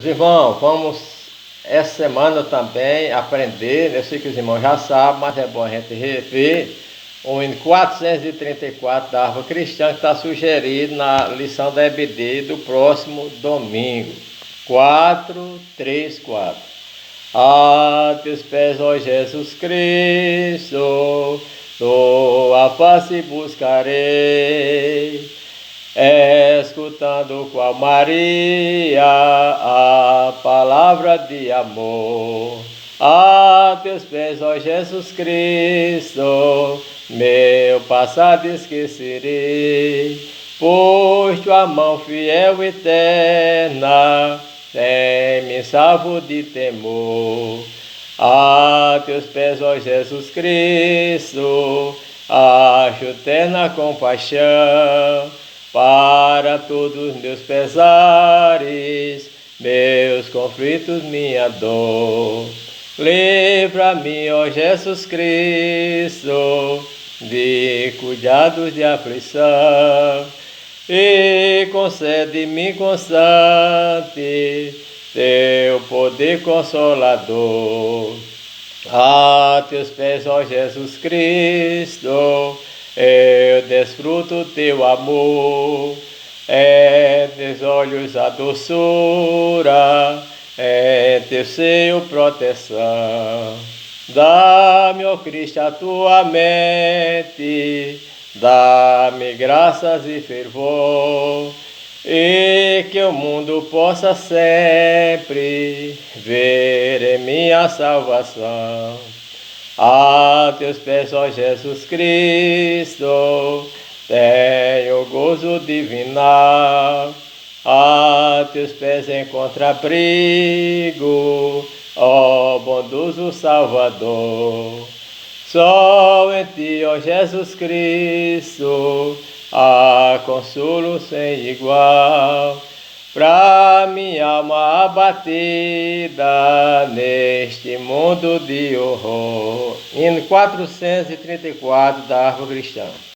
Irmão, vamos essa semana também aprender, eu sei que os irmãos já sabem, mas é bom a gente rever o hino 434 da Harpa Cristã, que está sugerido na lição da EBD do próximo domingo. 434. A teus pés, ó Jesus Cristo, tua face buscarei, escutando qual Maria a palavra de amor. A teus pés, ó Jesus Cristo, meu passado esquecerei, pois tua mão fiel e eterna tem-me salvo de temor. A teus pés, ó Jesus Cristo, acho terna compaixão para todos meus pesares, meus conflitos, minha dor. Livra-me, ó Jesus Cristo, de cuidados de aflição, e concede-me constante teu poder consolador. A teus pés, ó Jesus Cristo, eu desfruto teu amor, teus olhos a doçura, teu seio proteção. Dá-me, ó Cristo, a tua mente, dá-me graças e fervor, e que o mundo possa sempre ver em minha salvação. A teus pés, ó Jesus Cristo, tenho gozo divinal. A teus pés encontra abrigo, ó bondoso Salvador. Só em ti, ó Jesus Cristo, há consolo sem igual pra minha alma abatida neste mundo de horror. Hino 434 da Harpa Cristã.